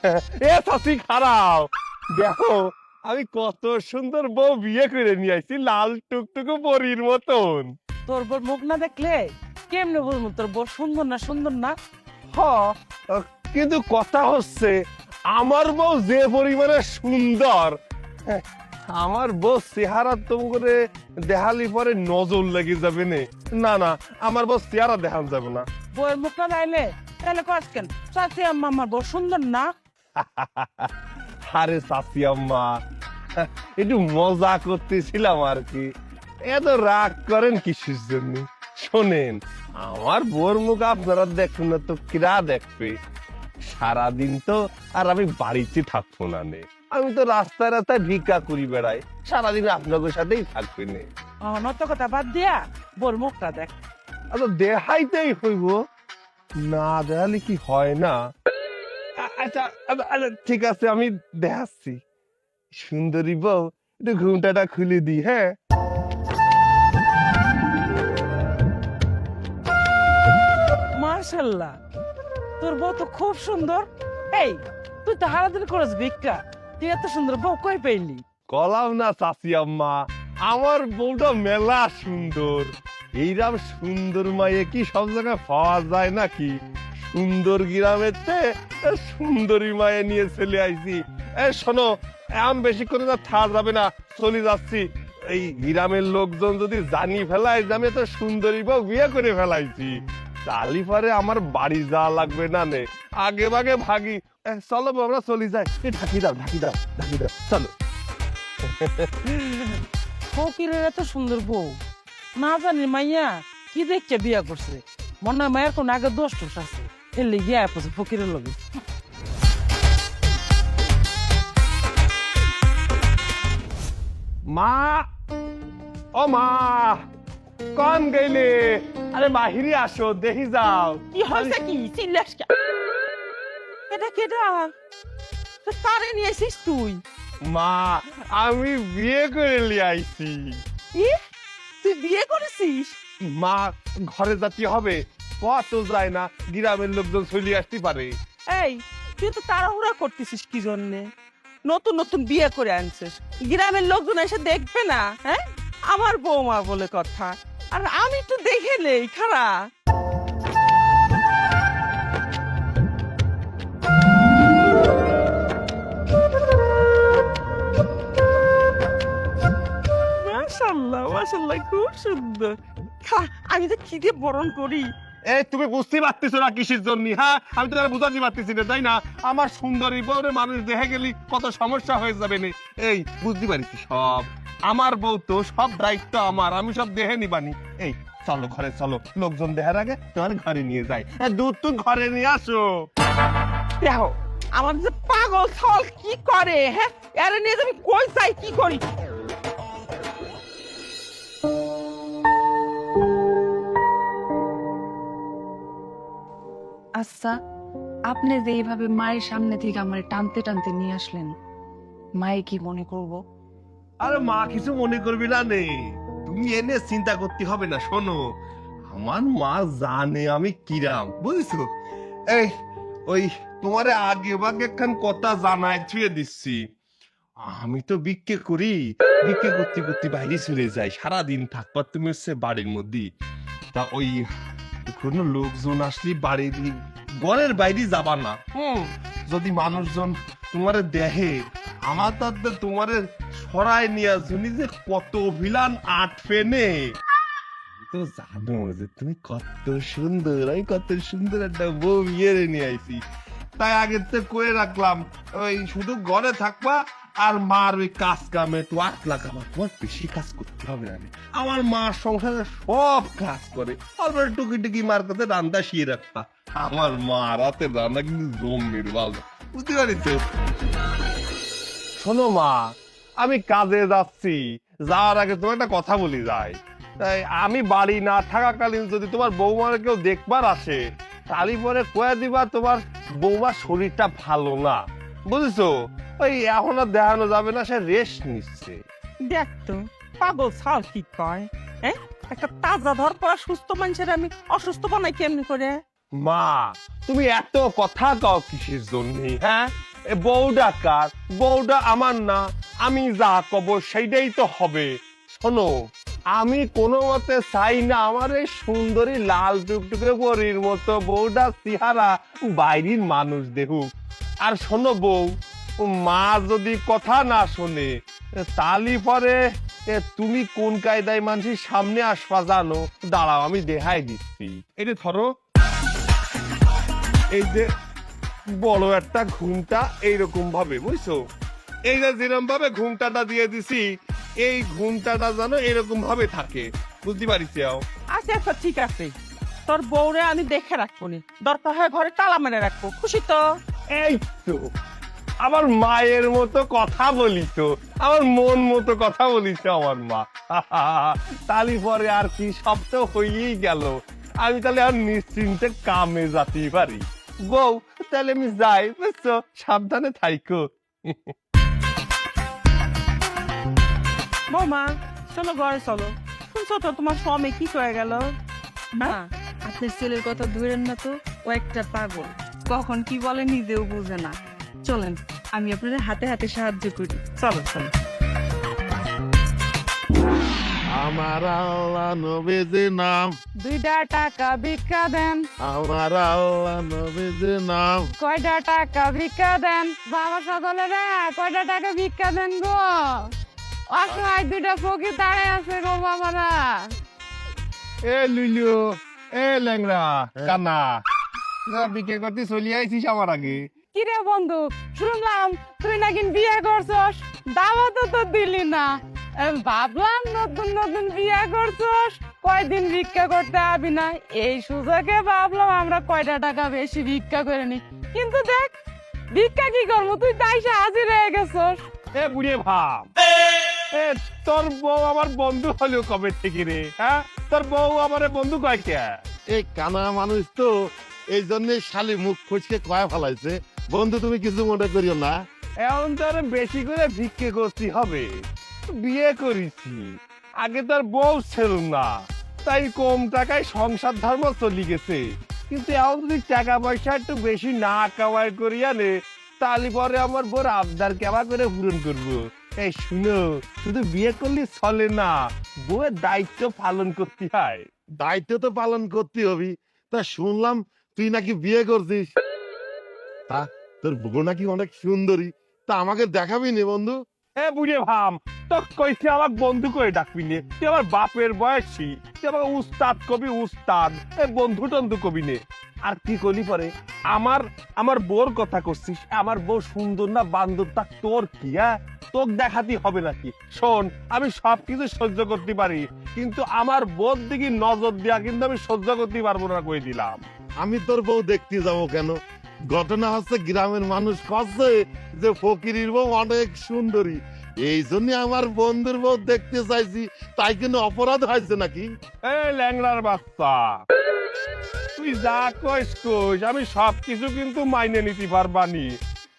এ চাচি খারাপ দেখো, আমি কত সুন্দর বউ বিয়ে করে নিয়ে আসছি, লাল টুকটুকু পরীর মতন। তোর বোর মুখ না দেখলে কেমনে বুঝবো তোর বোর সুন্দর না সুন্দর না? হ, কিন্তু কথা হচ্ছে আমার বউ যে পরিমাণে সুন্দর, আমার বউ চেহারা তোমাকে দেখালি পরে নজর লেগে যাবে নে। না না, আমার বউ চেহারা দেখান যাবে না। বউয়ের মুখ না দেখলে তাহলে কস কেন চাচি আম্মা আমার বউ সুন্দর না? আরে চাচি আম্মা, একটু মজা করতেছিলাম আর কি, এত রাগ করেন কিসের জন্য? শোনেন, আমার বোর মুখ আপনারা দেখুন না তো কিরা দেখবে? সারাদিন তো আর আমি বাড়িতে থাকবো না নে, আমি তো রাস্তায় রাস্তায় ভিক্ষা করি বেড়াই, সারাদিন আপনাদের সাথেই থাকবে নে। নত কথা বাদ দিয়া বোর মুখটা দেখ। আচ্ছা দেখাইতেই হইব, না দেখালে কি হয় না? আচ্ছা আচ্ছা আচ্ছা, ঠিক আছে আমি দেখাচ্ছি। সুন্দরী বউ, একটু ঘুমটাটা খুলে দি। হ্যাঁ, মাশাআল্লাহ, তোর বউ তো খুব সুন্দর। এই তুই তো হারাদিন করিস ভিক্ষা, তুই এত সুন্দর বউ কই পেলি? কলাম না চাচি আম্মা, আমার বউটা মেলা সুন্দর। এইরকম সুন্দর মায়ে কি সব জায়গায় পাওয়া যায় নাকি? সুন্দর গ্রামের সুন্দরী মায়ে নিয়ে চলে আইছি। শোনো, এমন বেশি করে না থাকা যাবে না, চলে যাচ্ছি। এই গ্রামের লোকজন যদি জানি ফেলায় যে আমি এত সুন্দরী বউ বিয়ে করে ফেলাইছি, তালি পরে আমার বাড়ি যাওয়া লাগবে না নে, আগে ভাগে ভাগি। চলো বউ, আমরা চলে যাই। ঢাকি দাও ঢাকি দাও ঢাকি দাও, চলো। ফকিরের এত সুন্দর বউ, না জানি মাইয়া কি দেখছে বিয়া করছে। মনে হয় মায়ের কোন আগে দোষ টোষ আছে, এর লিগে পড়ছে ফকিরের লগে। মা, ও মা, কন গেলে? আরে বাহিরে আসো, দেখি যাও। কি হয়েছে কি চিল্লাস কে? এটা কেডা? তারে নিয়ে এসিস তুই? মা, আমি বিয়ে করে নিয়ে আইছি। কি তুই বিয়ে করেছিস? মা, ঘরে যাতে হবে, কত যায় না, গ্রামের লোকজন চলে আসতে পারে। এই তুই তো তাড়াহুড়া করতেছিস কি জন্যে? নতুন নতুন বিয়ে করে আনছিস, গ্রামের লোকজন এসে দেখবে না? হ্যাঁ, আমার বৌমা বলে কথা, আর আমি তো দেখে নেই খারা। মাশাআল্লাহ মাশাআল্লাহ, খুব সুন্দর। খা, আমি তো খিদে বরণ করি। এই তুমি বুঝতে পারতেছো না কিসের জন্য? হ্যাঁ, আমি তো বুঝাতে পারতেছি না, তাই না? আমার সুন্দরী বউরে মানুষ দেখে গেলি কত সমস্যা হয়ে যাবে না। এই বুঝতে পারিস সব, আমার বউ তো সব দায়িত্ব আমার, আমি সব দেখে নিবানি। এই চলো ঘরে চলো, লোকজন দেখার আগে তোমার ঘরে নিয়ে যাই। দুধ তুই ঘরে নিয়ে আসো। দেখো আমার যে পাগল ছল কি করে, হ্যাঁ এর নিয়ে আমি কই যাই কি করি? আচ্ছা, আপনি যে এইভাবে মায়ের সামনে থেকে আমার টানতে টানতে নিয়ে আসলেন, মায়ে কি মনে করব? আরে মা কিছু মনে করবি না নে, তুমি এনে চিন্তা করতে হবে না। শোনো, আমার মা জানে আমি কিরাম, বুঝছো? এই ওই তোমারে আগে ভাগে একখান কথা জানাই ছুঁয়ে দিচ্ছি। আমি তো ভিক্ষে করি, ভিক্ষে করতে করতে বাইরে চলে যাই, সারাদিন থাকবার তুমি হচ্ছে বাড়ির মধ্যে। তা ওই কোনো লোকজন আসলে বাড়ির ঘরের বাইরে যাবা না। যদি মানুষজন তোমারে দেখে, আমার তাতে তোমারে সরাই নিয়ে শুনি যে কত ভিলান আটফে নে। তো জানো যে তুমি কত সুন্দর, আমি কত সুন্দর একটা বউ বিয়ে নিয়ে আইছি, তাই আগে তো কয়ে রাখলাম ওই শুধু ঘরে থাকবা আর মার ওই কাজ কামে তো লাগাবা, তোমার বেশি কাজ করতে হবে না। আমার মা সংসারে সব কাজ করে, অল্প টুকি টুকি মার কাছে রান্না শিয়ে রাখবা। আমার মা রাতে রান্না কিন্তু জম্মির ভালো, বুঝতে পারিস? শোনো মা, আমি কাজে যাচ্ছি, যাওয়ার আগে তোমার একটা কথা বলি যায়। তাই আমি বাড়ি না থাকাকালীন যদি তোমার বৌমার কেউ দেখবার আসে, তালি পরে কয়ে দিবা তোমার বৌমার শরীরটা ভালো না, বুঝেছো? ওই এখন আর দেখানো যাবে না, সে রেস্ট নিচ্ছে। দেখ তো পাগল ছল কি কয়, হ্যাঁ একটা তাজা ধর পড়া সুস্থ মানুষের আমি অসুস্থ বানাই কেমনি করে? মা, তুমি এত কথা কও কিসের জন্য? হ্যাঁ, বউটা কার? বউটা আমার না, আমি যা কব সেইটাই তো হবে। শোনো, আমি কোনো মতে চাই না আমার এই সুন্দরী লাল টুকটুকে পরীর মতো বউটা চেহারা বাইরের মানুষ দেখুক। আর শোনো বউ, মা যদি কথা না শোনে তালি পরে তুমি কোন কায়দায় মানুষের সামনে আসবা জানো? দাঁড়াও আমি দেখাই দিচ্ছি। এটা ধরো, এই যে বড় একটা ঘুমটা এইরকম ভাবে, বুঝছো? এই যে যেরকম ভাবে ঘুমটাটা দিয়ে দিছি, এই ঘুমটাটা যেন এরকম ভাবে থাকে, বুঝতে পারিস? আচ্ছা আচ্ছা ঠিক আছে, তোর বউরে আমি দেখে রাখবো নি, দরকার হয় ঘরে তালা মেরে রাখবো, খুশি তো? এই তো আমার মায়ের মতো কথা বলি তো, আমার মন মতো কথা বলিস আমার মা। তালি পরে আর কি, সব তো হয়েই গেল। আমি তাহলে আর নিশ্চিন্তে কামে যেতেই পারি। বউ তাহলে আমি যাই, বুঝছো? সাবধানে থাইকো। বৌমা চলো ঘরে চলো। শুনছো তো তোমার স্বামী কি হয়ে গেল? মা, আপনার ছেলের কথা ধরেন না তো, ও একটা পাগল, কখন কি বলে নিজেও বুঝে না। চলেন, আমি আপনাদের হাতে হাতে সাহায্য করি। চলো চলো। আমার আল্লাহ নবীজির নাম, 2 টাকা ভিক্ষা দেন। আমার আল্লাহ নবীজির নাম। কয়টা টাকা ভিক্ষা দেন বাবা, সকলে রে কয়টা টাকা ভিক্ষা দেন গো। অসহায় 2টা ফকির দাঁড়ায় আছে গো বাবারা। এ লুলু, এ ল্যাংরা কানা, বিকে করতে চলি আইছিস আমার আগে। কিরে বন্ধু, শুনলাম তুই নাকি বিয়ে করছস, দাওয়াতও তো দিলি না। ভাবলাম নতুন নতুন বিয়ে করছস, কয়দিন ভিক্ষা করতে আবি না, এই সুযোগে ভাবলাম আমরা কয়টা টাকা বেশি ভিক্ষা করে নি। কিন্তু দেখ, ভিক্ষা কি করবো, তুই তাই হাজির হয়ে গেছস। এ বুড়িয়ে ভাব, এ তোর বউ আমার বন্ধু হলো কবে থেকে রে? হ্যাঁ, তোর বউ আমার বন্ধু কয় কে? এই কানা মানুষ তো, এই জন্য শালি মুখ খুঁজকে কয়া ফেলাইছে। বন্ধু তুমি কিছু মনে করিও না। এখন তোর বেশি করে ভিক্ষে করতে হবে, বিয়ে করেছি, আগে তোর বউ ছিল না, তাই কম টাকায় সংসার ধর্ম চলি গেছে। কিন্তু এখন যদি টাকা পয়সা একটু বেশি না কামাই করিয়া নে, তাহলে পরে আমার বউর আবদার কেমন করে পূরণ করবো? এই শুনো, শুধু বিয়ে করলে চলে না, বউয়ের দায়িত্ব পালন করতে হয়। দায়িত্ব তো পালন করতে হবে। তা শুনলাম তুই নাকি বিয়ে করছিস, তা তোর বউ নাকি অনেক সুন্দরী, তা আমাকে দেখাবি নি বন্ধু? এ বুড়ে ভাম, তো কইছি আমার বন্ধু করে ডাকবি নে, তুই আমার বাপের বয়সী, তুই আমাকে উস্তাদ কবি, উস্তাদ, এ বন্ধু টন্ধু কবি নে। আর কি করলি পরে আমার বউর কথা করছিস, আমার বউ সুন্দর না বান্দর তা তোর কি? হ্যাঁ, তোকে দেখাতে হবে নাকি? শোন, আমি সবকিছু সহ্য করতে পারি, কিন্তু আমার বউর দিকে নজর দেয়া কিন্তু আমি সহ্য করতে পারবো না, কই দিলাম। আমি তোর বউ দেখতে যাবো কেন? ঘটনা হচ্ছে গ্রামের মানুষ কচ্ছে যে ফকিরের বউ অনেক সুন্দরী, এই জন্য আমার বন্ধুর বউ দেখতে চাইছি। তাই কিন্তু অপরাধ হয়েছে নাকি? এ ল্যাংড়ার বাচ্চা, তুই যা কইস কইস, আমি সবকিছু কিন্তু মাইনে নিতে পারবানি,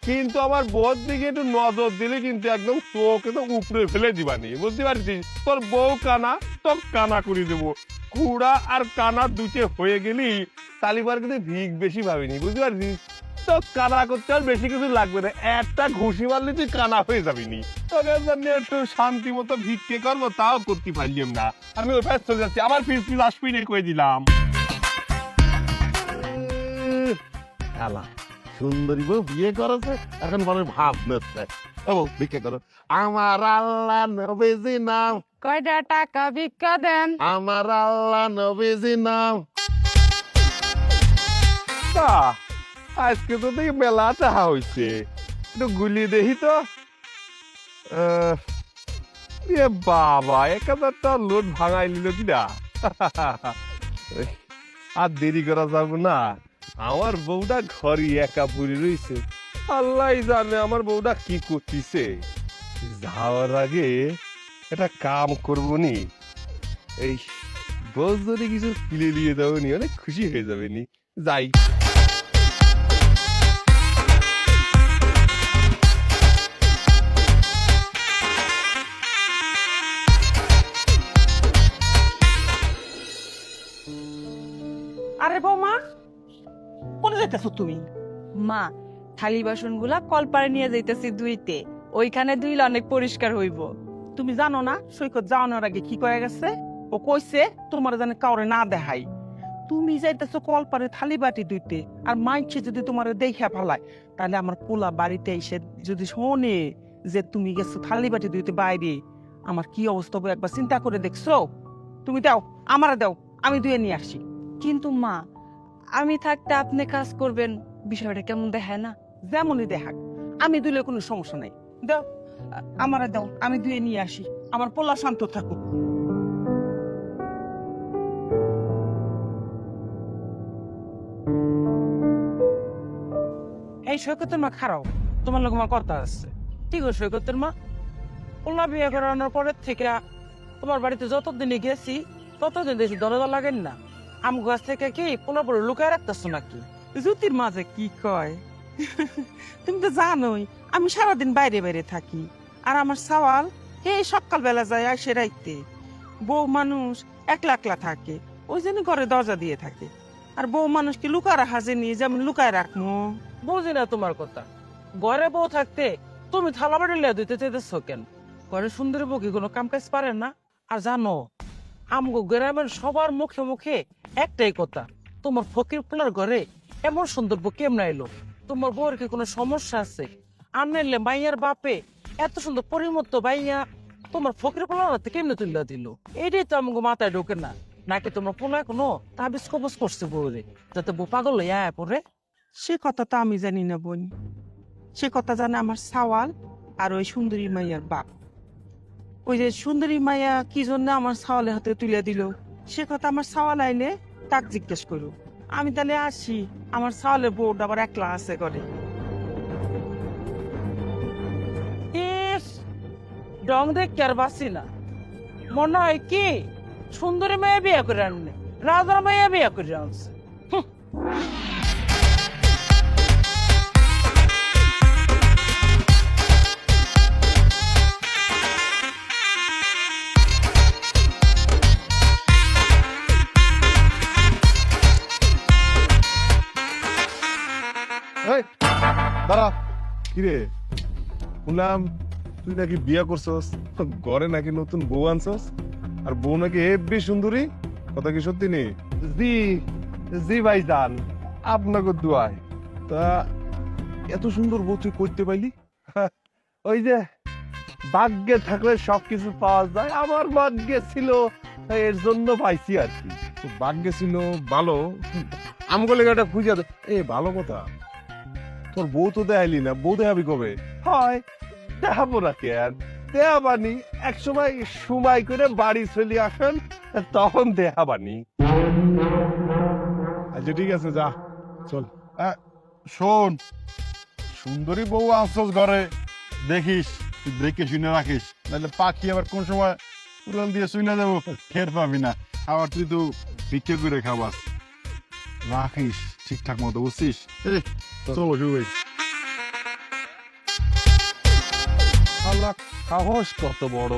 কিন্তু আমার বউর দিকে একটু নজর দিলে কিন্তু একদম চোখ একদম উপরে ফেলে দিবানি, বুঝতে পারছিস? তোর বউ কানা, তোর কানা করে দেবো। কুড়া আর কানা দুটো হয়ে গেলি তালিবার কিন্তু ভিক বেশি ভাবিনি, বুঝতে পারছিস? তো কানা করতে আর বেশি কিছু লাগবে না, একটা ঘুষি মারলে তুই কানা হয়ে যাবি নি। তোকে জন্য একটু শান্তি মতো ভিক্ষে করবো, তাও করতে পারলাম না। আমি ওই পাশে চলে যাচ্ছি, আমার ফিস ফিস আসবি না, কয়ে দিলাম। আলা সুন্দরী বউ বিয়ে করেছে, এখন বলে ভাব নিচ্ছে। ও বউ, ভিক্ষা করো। আমার আল্লাহ নবীজি নাম, কয়টা টাকা ভিক্ষা দেন। আমার আল্লাহ নবীজি নাম। তা আজকে তো দেখি মেলা চাহা হয়েছে, একটু গুলি দেখি তো। এ বাবা, 1000 টাকা লোড ভাঙাই নিল কিনা। আর দেরি করা যাবো না, আমার বউটা ঘরে একা পড়ে রয়েছে, আল্লাহ জানে আমার বউটা কি করতেছে। যাওয়ার আগে একটা কাম করবো নি, এই বউ যদি কিছু কিনে নিয়ে যাবো নি, অনেক খুশি হয়ে যাবে নি। যাই। আরে বৌমা, কোনে যাইতেছো তুমি? মা, থালি বাসন গুলা কলপারে নিয়ে যাইতেছি ধুইতে, ওইখানে ধুইলে অনেক পরিষ্কার হইব। তুমি জানো না সৈকত যাওয়ানোর আগে কি কয়ে গেছে? ও কইছে তোমার জানে কাউরে না দেখাই। তুমি যাইতেছো কলপারে থালি বাটি ধুইতে, আর মাইছে যদি তোমার দেখা ফেলায়, তাহলে আমার পোলা বাড়িতে এসে যদি শোনে যে তুমি গেছো থালি বাটি ধুইতে বাইরে, আমার কি অবস্থা হবে একবার চিন্তা করে দেখছো? তুমি দাও, আমারে দাও, আমি ধুয়ে নিয়ে আসি। কিন্তু মা, আমি থাকতে আপনি কাজ করবেন, বিষয়টা কেমন দেখায় না? যেমনই দেখাক, আমি ধুলে কোনো সমস্যা নাই। দাও, আমারে দাও, আমি ধুয়ে নিয়ে আসি, আমার পোলা শান্ত থাকুক। এই সৈকতের মা খারাপ, তোমার লোক আমার কথা আছে। ঠিক আছে সৈকতের মা, পোলা বিয়ে করানোর পরের থেকে তোমার বাড়িতে যতদিনে গেছি ততদিন দেখি দরজা লাগেন না। আম গাছ থেকে কি পোলা পরে লুকায় রাখতেছো নাকি? জ্যোতির মাঝে কি কয়? তুমি তো জানোই আমি সারাদিন বাইরে বাইরে থাকি, আর আমার সওয়াল এই সকালবেলা যায় আসে রাইতে। বউ মানুষ একলা একলা থাকে, ওই জন্য ঘরে দরজা দিয়ে থাকে। আর বউ মানুষকে লুকা রাখা জেনি যেমন লুকায় রাখবো। বুঝি না তোমার কথা। ঘরে বউ থাকতে তুমি থালা বাড়ি লিয়া দিতে চাইতেছো কেন? ঘরে সুন্দরী বউ কি কোনো কাম কাজ পারে না? আর জানো, আমগো গ্রামের সবার মুখে মুখে একটাই কথা, তোমার ফকির পোলার ঘরে এমন সুন্দর বউ কেমন এলো? তোমার বউর কি কোনো সমস্যা আছে? আর নাইলে মাইয়ার বাপে এত সুন্দর পরিমত্ত বাইয়া তোমার ফকির পোলার হাতে কেমনে তুলে দিল? এটাই তো আমাকে মাথায় ঢোকে না। নাকি তোমার পোলা কোনো তাবিজ কবজ করছে বউরে, যাতে বউ পাগল হইয়া পড়ে? সে কথা তো আমি জানি না বোন, সে কথা জানে আমার সাওয়াল আর ওই সুন্দরী মাইয়ার বাপ। ওই যে সুন্দরী মাইয়া কি জন্য আমার সাওয়ালের হাতে তুলে দিল, সে কথা আমার সাওয়াল আইলে তাক জিজ্ঞেস করো। আমি তাহলে আসি, আমার সাওয়ালের বউটা আবার একলা আছে করে। ইস, ডং দেখে আর বাসি না, মনে হয় কি সুন্দরী মাইয়া বিয়ে করে আনলে রাজার মাইয়া বিয়ে করে আনছে। এই দাঁড়া, কিরে শুনলাম তুই নাকি বিয়া করছস, ঘরে নাকি নতুন বউ আনছস, আর বউ নাকি হেব্বি সুন্দরী, কথা কি সত্যি নেই? জি জি ভাইজান, আপনাকে দুয়ায়। তা এত সুন্দর বউ তুই করতে পাইলি? ওই যে ভাগ্যে থাকলে সবকিছু পাওয়া যায়, আমার ভাগ্যে ছিল, এর জন্য পাইছি আর কি। তো ভাগ্যে ছিল ভালো, আমগো লেগাটা খুঁজে দে। এ ভালো কথা, তোর বউ তো দেখাইলি না, বউ দেখাবি কবে? হয় দেখাবো না কেন, দেখাবানি এক সময় সময় করে বাড়ি চলে আসেন, তখন দেখাবানি। আচ্ছা ঠিক আছে, যা চল। শোন, সুন্দরী বউ আনছস ঘরে, দেখিস তুই দেখে শুনে রাখিস, নাহলে পাখি আবার কোন সময় উড়াল দিয়ে শুনে যাবো, টের পাবি না। আবার তুই তো ভিক্ষে করে খাবাস, রাখিস ঠিকঠাক মতো, বুঝছিস? চলো শুরু করি। আল্লাহ, সাহস কত বড়,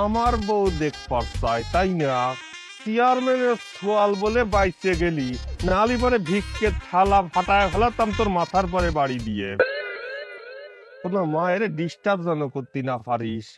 আমার বউ দেখবার চাই তাই না? চেয়ারম্যানের সোয়াল বলে বাইচে গেলি, নালি পরে ভিক্ষে থালা ফাটায় ফেলাতাম তোর মাথার পরে বাড়ি দিয়ে। কোনো মায়ের ডিস্টার্ব যেন করতে না পারিস।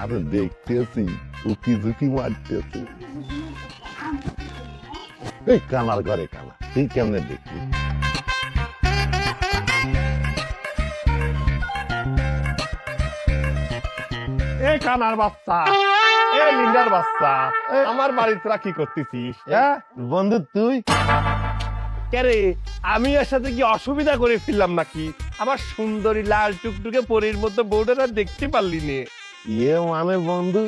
আরে দেখতেছি উকি ঝুঁকি মারতেছি। এই কানার ঘরে কানা, তুই কেমনে দেখবি? এ কানার বাচ্চা, এ লিঙ্গার বাচ্চা, আমার বাড়িতে তোরা কি করতেছিস? হ্যাঁ বন্ধু তুই কেরে, আমি এর সাথে কি অসুবিধা করে ফেললাম নাকি? আমার সুন্দরী লাল টুকটুকে পরীর মধ্যে বউটা দেখতে পারলি নে? ইয়ে মানে বন্ধু,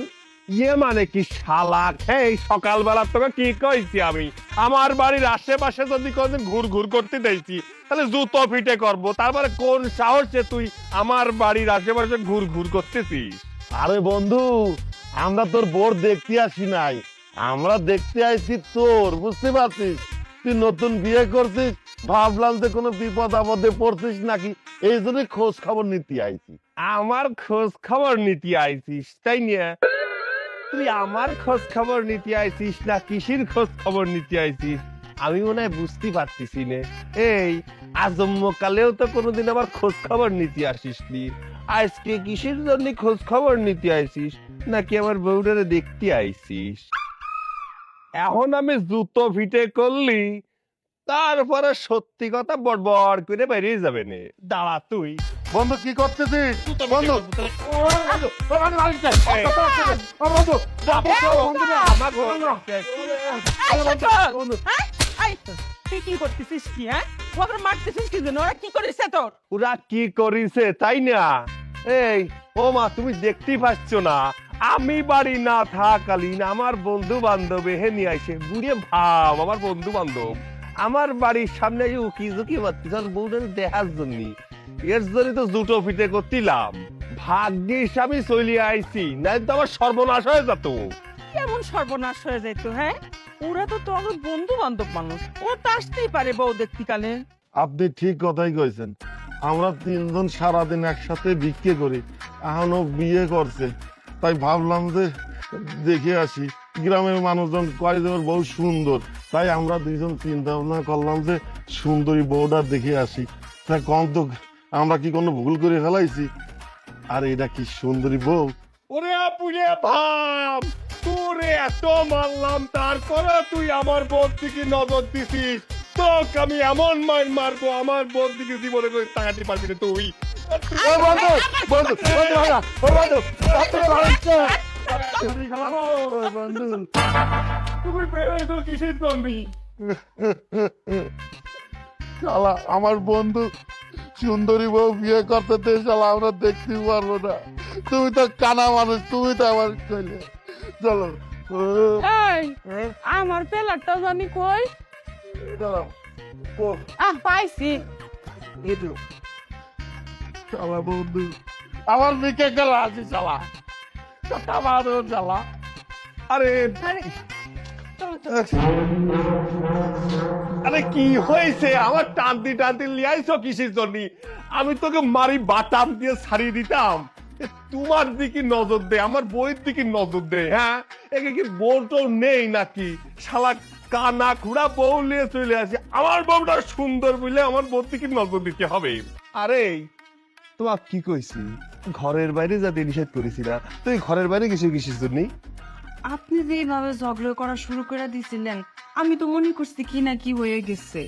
ইয়ে মানে কি শালা, এই সকালবেলা তোকে কি কইছি আমি? আমার বাড়ির আশেপাশে যদি কোনদিন ঘুর ঘুর করতে দেখছি তাহলে জুতো ফিটে করবো। তারপরে কোন সাহসে তুই আমার বাড়ির আশেপাশে ঘুর ঘুর করতেছিস? আরে বন্ধু, আমরা তোর বোর দেখতে আসি নাই, আমরা দেখতে আইছি তোর, বুঝতে পারছিস? তুই নতুন বিয়ে করছিস, ভাবলাম যে কোনো বিপদ আপদে পড়ছিস নাকি, এই জন্য খোঁজ খবর নিতে আইছি। আমার খোঁজ খবর নিতে আইছিস তাই নিয়ে? তুই আমার খোঁজ খবর নিতে আইছিস না কিসির খোঁজ খবর নিতে আইছিস আমি মনে হয় বুঝতে পারতেছি না। এই আজম্মকালেও তো কোনোদিন আবার খোঁজ খবর নিতে আসিস নি, আজকে কিসের জন্য খোঁজ খবর নিতে আইছিস? নাকি আমার বউটারে দেখতে আইছিস? এখন আমি জুতো ফিটে করলি, তারপরে সত্যি কথা বড় করে বেরিয়ে যাবে নে। দাঁড়া তুই। বন্ধু কি করতেছিস? বন্ধু তুই কি করতেছিস কি? হ্যাঁ, ওকে মারতেছিস কি জন্য? ওরা কি করেছে তোর? ওরা কি করিছে তাই না? এই ও মা, তুমি দেখতেই পাচ্ছ না আমি বাড়ি না থাকালীন আমার বন্ধু বান্ধব এখানে আইসে ঘুরে ভাব, আমার বন্ধু বান্ধব আমার বাড়ির সামনে উকি ঝুঁকি মারতেছে আর বউটাকে দেখার জন্য। এর জন্য তো জুটো ফিটে করতিলাম, ভাগ্যিস আমি চলে আইছি, নাই তো আমার সর্বনাশ হয়ে যেত। কেমন সর্বনাশ হয়ে যেত? হ্যাঁ, ওরা তো তোর বন্ধু বান্ধব মানুষ, ও তো আসতেই পারে বউ দেখতে কালে। আপনি ঠিক কথাই কইছেন। আমরা তিনজন সারাদিন একসাথে ভিক্ষে করি, এখনো বিয়ে করছে, তাই ভাবলাম যে দেখে আসি। গ্রামের মানুষজন কয় যে ওর বউ সুন্দর, তাই আমরা দুইজন চিন্তা ভাবনা করলাম যে সুন্দরী বউটা দেখে আসি। তাই কম তো আমরা কি কোনো ভুল করে ফেলাইছি? আর এটা কি সুন্দরী বউ? ওরে আপুরে ভাব, তোরে এত মারলাম তারপরে তুই আমার বোন দিকে নজর দিছিস, তোকে আমি এমন মার মারবো আমার বোন দিকে জীবনে করে তাকাতে পারবি না তুই। ও বন্ধু, বন্ধু, বন্ধু, ও বন্ধু, আপনি ভালোবাসা। ও বন্ধু, তুমি বেরোয় তো কিসের জন্যি? শালা আমার বন্ধু সুন্দরী বউ বিয়ে করতে দে, শালা আমরা দেখতে পারবো না। তুমি তো কানা মানুষ, তুমি তো আমার কইলে চলো। এই আমার পেলারটা জানি কই? দাঁড়াও, পাইছি। শালা বন্ধু আমার বিকে গেল আছি, শালা আমার শালা। আরে আরে কি হয়েছে? আমার টানতি টানতি লিয়াইছো কিসের জন্য? আমি তোকে মারি বাটাম দিয়ে ছাড়িয়ে দিতাম, তোমার দিকে নজর দে, আমার বইয়ের দিকে নজর দে। হ্যাঁ, একে কি বউটো নেই নাকি? শালা কানা খুড়া বউ নিয়ে চলে আসে, আমার বউটা সুন্দর বলে আমার বউর দিকে নজর দিতে হবে। আরে তোমার কি কইছি, ঘরের বাইরে যাতে নিষেধ করেছি না, তুই ঘরের বাইরে কিসের জন্য? আপনি যে এইভাবে ঝগড়া করা শুরু করে দিছিলেন, আমি তো মনে করছি কি না কি হয়ে গেছে,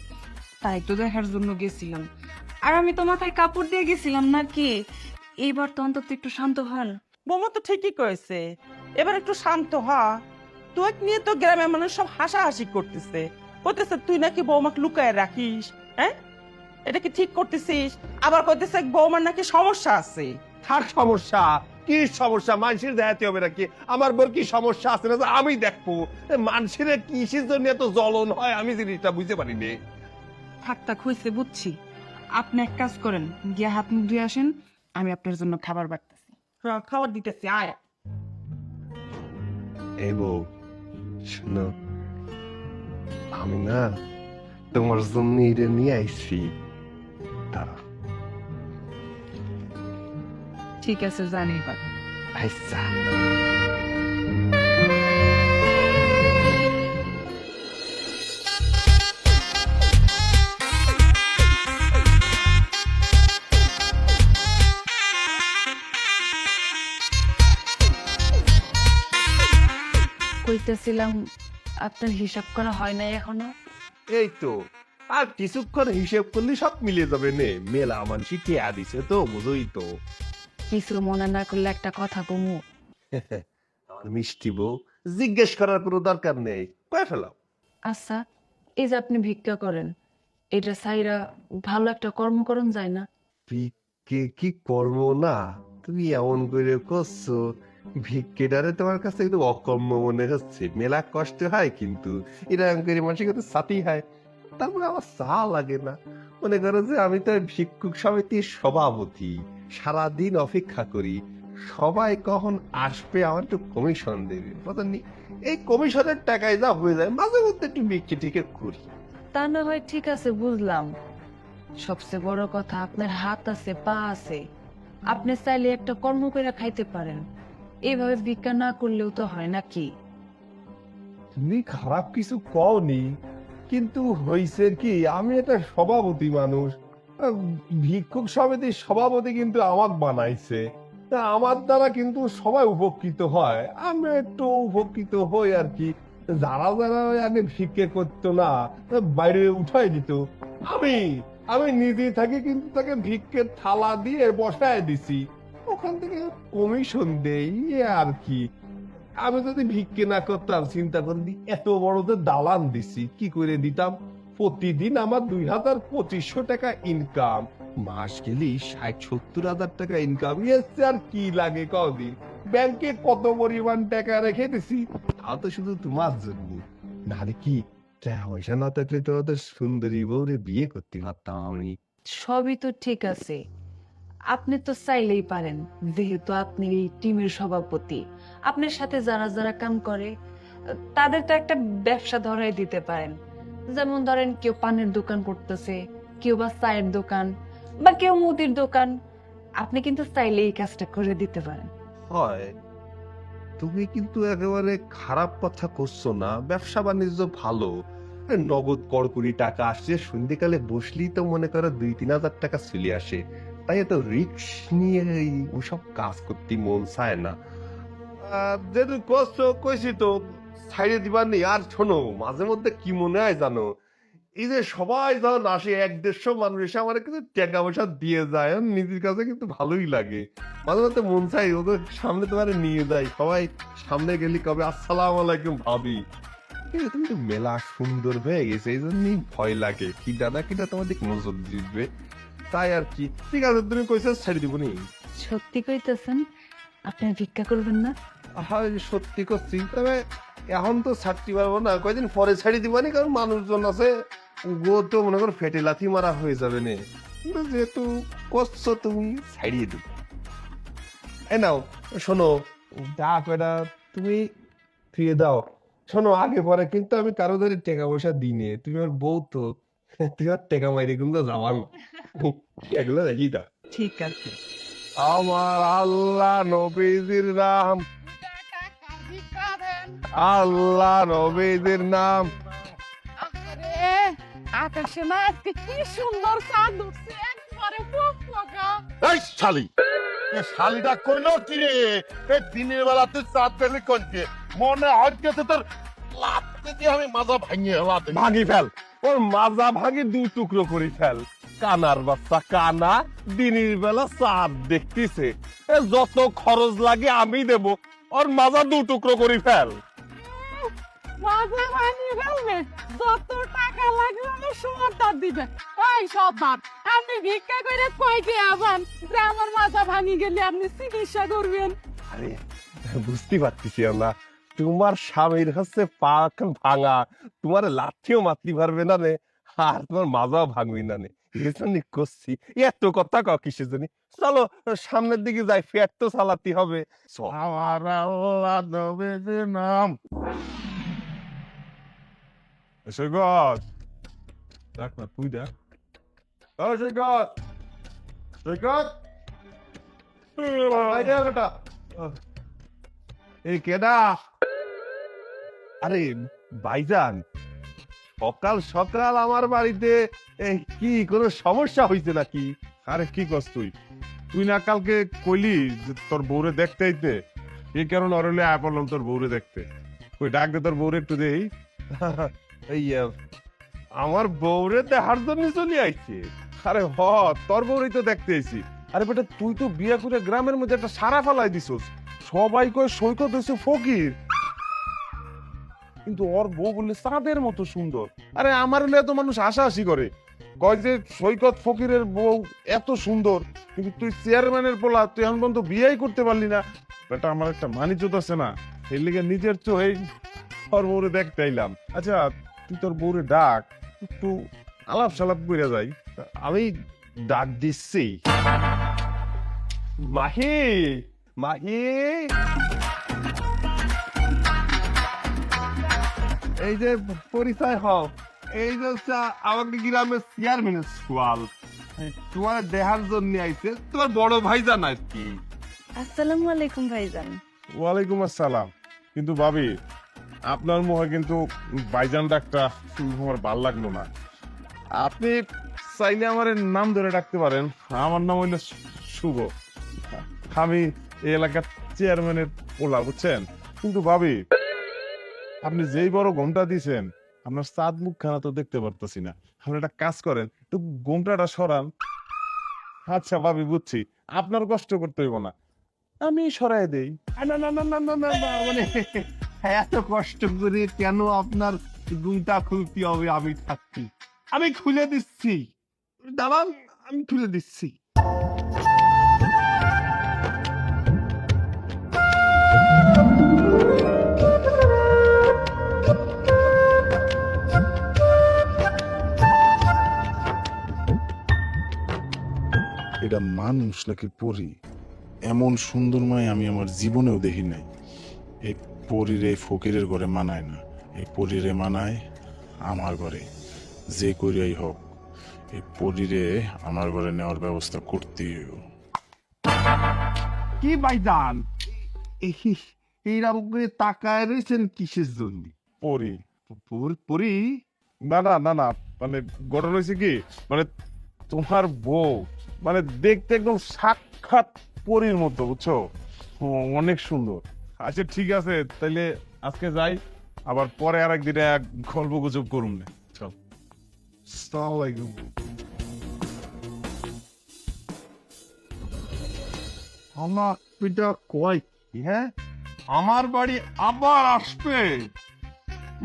তাই তো দেখার জন্য গেছিলাম। আর আমি তো মাথায় কাপড় দিয়ে গেছিলাম নাকি। এইবার তো অন্তত একটু শান্ত হন। বৌমা তো ঠিকই কয়েছে, এবার একটু শান্ত হ। তুই নিয়ে তো গ্রামের মানুষ সব হাসাহাসি করতেছে, বলতেছে তুই নাকি বৌমাকে লুকায় রাখিস। হ্যাঁ, এটা কি ঠিক করতেছিস? আবার কইতেছে বৌমার নাকি সমস্যা আছে। থাক সমস্যা, কি সমস্যা? মানুষের দেখাতে হবে নাকি আমার বোর কি সমস্যা আছে না আমি দেখবো? মানুষের কিসের জন্য এত জ্বলন হয় আমি জিনিসটা বুঝতে পারি নে। থাকতাক হয়েছে বুঝছি। আপনি এক কাজ করেন, গিয়ে হাত মুখ ধুয়ে আসেন, আমি আপনার জন্য খাবার বাড়তেছি। খাবার দিতেছি, আয়। এই বউ শোনো, আমি না তোমার জন্য এটা নিয়ে আইছি। দাঁড়া, ঠিক আছে, জানি এবার। আচ্ছা কইতেছিলাম আপনার হিসাব করা হয় নাই এখনো? এই তো আর কিছুক্ষণ হিসেব করলে সব মিলে যাবে নে। মেলা মানসি টিয়া দিছে তো, বুঝোই তো। কিছু মনে না করলে একটা কথা বমু। আমার মিষ্টি বউ, জিজ্ঞেস করার কোনো দরকার নেই, কয়ে ফেলাও। আচ্ছা, এই যে আপনি ভিক্ষা করেন, এটা সাইরা ভালো একটা কর্ম করন যায় না? ভিক্ষে কি কর্ম না? তুমি এমন করে করছো, ভিক্ষেটারে তোমার কাছে একটু অকর্ম মনে হচ্ছে। মেলা কষ্ট হয় কিন্তু এরকম করে মানুষের কাছে সাথী হয়, তারপরে আমার চা লাগে না। মনে করো যে আমি তো ভিক্ষুক সমিতির সভাপতি, সারাদিন অপেক্ষা করি সবাই কখন আসবে আমার একটু কমিশন দেবে। বুঝলি, এই কমিশনের টাকায় যা হয়ে যায়, মাঝে মধ্যে একটু ভিক্ষে টিকে করি। তা না হয় ঠিক আছে, বুঝলাম। সবচেয়ে বড় কথা, আপনার হাত আছে, পা আছে, আপনি চাইলে একটা কর্ম করে খাইতে পারেন। এইভাবে ভিক্ষা না করলেও তো হয় নাকি? তুমি খারাপ কিছু কওনি, কিন্তু হইছে কি, আমি একটা সভাপতি মানুষ। ভিক্ষুক সমিতির সভাপতি কিন্তু আমাকে বানাইছে, তা আমার দ্বারা কিন্তু সবাই উপকৃত হয়, আমি একটু উপকৃত হই আর কি। যারা যারা ওই আগে ভিক্ষে করতো না, বাইরে উঠাই দিত, আমি আমি নিজে থাকি কিন্তু তাকে ভিক্ষের থালা দিয়ে বসায় দিছি, ওখান থেকে কমিশন দেই আর কি। আমি যদি ভিক্ষে না করতাম, চিন্তা করি এত বড় যে দালান দিছি, কি করে দিতাম? প্রতিদিন আমার 2,2500 টাকা ইনকাম, মাস গেলি 60-70 হাজার টাকা ইনকাম। এসছে আর কি লাগে কদিন? ব্যাংকে কত পরিমাণ টাকা রেখে দিছি, তাও তো শুধু তোমার জন্য। নাহলে কি টাকা পয়সা না থাকলে তো ওদের সুন্দরী বউরে বিয়ে করতে পারতাম আমি। সবই তো ঠিক আছে, আপনি তো চাইলেই পারেন, যেহেতু আপনি এই টিমের সভাপতি। আপনার সাথে যারা যারা কাম করে তাদের তো একটা ব্যবসা ধরাই দিতে পারেন। যেমন ধরেন, কেউ পানের দোকান করতেছে, কেউ বা চায়ের দোকান, বা কেউ মুদির দোকান। আপনি কিন্তু চাইলে এই কাজটা করে দিতে পারেন। হয়, তুমি কিন্তু একেবারে খারাপ কথা করছো না, ব্যবসা বাণিজ্য ভালো। নগদ কড়কড়ি টাকা আসছে, সন্ধ্যেকালে বসলেই তো মনে করো 2-3 হাজার টাকা চলে আসে, তাই এত রিস্ক নিয়ে ওসব কাজ করতে মন চায় না। যেহেতু কষ্ট কইছি তো ছাইড়ে দিবার নেই। আর শোনো, মাঝে মধ্যে কি মনে হয় জানো, এই যে সবাই যখন আসে 100-150 মানুষ এসে আমার কিন্তু টাকা পয়সা দিয়ে যায়, আমার নিজের কাছে কিন্তু ভালোই লাগে। মাঝে মধ্যে মন চাই ওদের সামনে তোমার নিয়ে যাই, সবাই সামনে গেলি কবে আসসালাম আলাইকুম ভাবি। কিন্তু তুমি তো মেলা সুন্দর হয়ে গেছে, এই জন্যই ভয় লাগে কিটা না কিটা তোমার দিক নজর দিবে, তাই আর কি। ঠিক আছে, তুমি কইছো ছাড়ি দিব নি। সত্যি কইতেছেন? আপনি ভিক্ষা করবেন না? হ্যাঁ সত্যি করছি, তবে এখন তো ছাড়তে পারবো না, কয়দিন পরে ছাড়ি দিবানি, কারণ মানুষজন আছে, গো তো মনে করো ফেটে লাথি মারা হয়ে যাবে না। কিন্তু যেহেতু করছো তুমি, ছাড়িয়ে দিব। এ নাও, শোনো, ডাক এটা তুমি ফিরে দাও। শোনো, আগে পরে কিন্তু আমি কারো ধরে টাকা পয়সা দিনে, তুমি আর বউ তো, তুই আর টাকা মাইরে কিন্তু যাওয়ার না, এগুলো দেখি দাও। ঠিক আছে। আমার আল্লাহ নবীজির নাম, আল্লাহ নবীজির নাম। আরে আকাশে না আজকে কি সুন্দর চাঁদ উঠছে, একবারে ফকফকা। এই শালি, এই শালিটা কইলো কি রে? এই দিনের বেলা তুই চাঁদ পেলি কোনকে? মনে হচ্ছে তোর লাত্তি দিয়ে আমি মাজা ভাঙিয়ে লাতে ভাঙি ফেল, ওর মাজা ভাঙি 2 টুকরো করে ফেল। কানার বাচ্চা কানা, দিনের বেলা চাঁদ দেখতেছে, যত খরচ লাগে আমি দেব, ওর মাজা 2 টুকরো করে ফেল। মাঝে ভাঙিয়ে ফেলবে, যত টাকা লাগবে আমার সমানটা দিবে। এই সবার, আপনি ভিক্ষা করে কয়টি আবান যে আমার মাথা ভাঙি গেলে আপনি চিকিৎসা করবেন? আরে বুঝতে পারতেছি না, তোমার স্বামীর হচ্ছে পা ভাঙা, তোমার লাঠিও মারতে পারবে না রে, আর তোমার মাজাও ভাঙবি না রে, এজন্য করছি। এত কথা ক কিসের জন্য? চলো সামনের দিকে যাই, ফের তো চালাতে হবে। চল। আমার আল্লাহ নবীজির নাম। সৈকত, দেখ না, তুই দেখ। ও সৈকত, সৈকত, এই কেডা? আরে ভাইজান, সকাল সকাল আমার বাড়িতে কি কোনো সমস্যা হয়েছে নাকি? আরে কি করছ তুই? তুই না কালকে কইলি যে তোর বউরে দেখতে আইতে, এই কারণে অরলে আয় পড়লাম তোর বউরে দেখতে। কই ডাক দে তোর বউরে একটু দেই। এই আমার বউরে দেখার জন্য চলে আইছে। আরে হ, তোর বউরেই তো দেখতে আইছি। আরে বেটা, তুই তো বিয়া করে গ্রামের মধ্যে একটা সারা ফেলাই দিছস, সবাই কয় সৈকত হইছে ফকির, কিন্তু ওর বউ বললে চাঁদের মতো সুন্দর। আরে আমার হলে এত মানুষ হাসাহাসি করে, কয় যে সৈকত ফকিরের বউ এত সুন্দর, কিন্তু তুই চেয়ারম্যানের পোলা, তুই এখন পর্যন্ত বিয়েই করতে পারলি না। বেটা, আমার একটা মানিজ্যত আছে না, সেই লিগে নিজের চোখেই তোর বউরে দেখতে আইলাম। আচ্ছা, তুই তোর বউরে ডাক, একটু আলাপ সালাপ করে যাই। আমি ডাক দিচ্ছি। মাহি, মাহি, এই যে পরিচয় হও, এই যে হচ্ছে আমাকে গ্রামের চেয়ারম্যানের সোয়াল তোমার দেখার জন্য আইছে, তোমার বড় ভাই জান আর কি। আসসালামু আলাইকুম ভাইজান। ওয়ালাইকুম আসসালাম। কিন্তু ভাবি, আপনার মুখে কিন্তু ভাইজান ডাকটা আমার ভাল লাগলো না। আপনি চাইলে আমার নাম ধরে ডাকতে পারেন, আমার নাম হইল শুভ। আমি এই এলাকার চেয়ারম্যানের পোলা, বুঝছেন? কিন্তু ভাবি, আপনি যেই বড় ঘোমটা দিছেন, আপনার চাঁদ মুখখানা তো দেখতে পারতেছি না। আপনি একটা কাজ করেন, একটু ঘোমটাটা সরান। আচ্ছা ভাবি, বুঝছি, আপনার কষ্ট করতে হইব না, আমি সরাই দেই। না না না না না না না, মানে এত কষ্ট করে কেন আপনার গুমটা খুলতে হবে? আমি থাকছি, আমি খুলে দিচ্ছি, দাঁড়ান, আমি খুলে দিচ্ছি। এটা মানুষ নাকি পরী? এমন সুন্দর মায় আমি আমার জীবনেও দেখি নাই। এই পরীর এই ফকিরের ঘরে মানায় না, এই পরীরে মানায় আমার ঘরে। যে করিয়াই হোক, এই পরীরে আমার ঘরে নেওয়ার ব্যবস্থা করতেই হইব। কি ভাইজান, এইরকম করে তাকায় রয়েছেন কিসের জন্য? পরী? পরি? না না না না, মানে ঘটনা হয়েছে কি, মানে তোমার বউ মানে দেখতে একদম সাক্ষাৎ পরীর মতো, বুঝছো? অনেক সুন্দর। আচ্ছা ঠিক আছে, তাইলে আজকে যাই, আবার পরে আর একদিন গল্প গুজব করুন না। চল। আসসালামু আলাইকুম। আমার পিতা কয় কি, হ্যাঁ আমার বাড়ি আবার আসবে?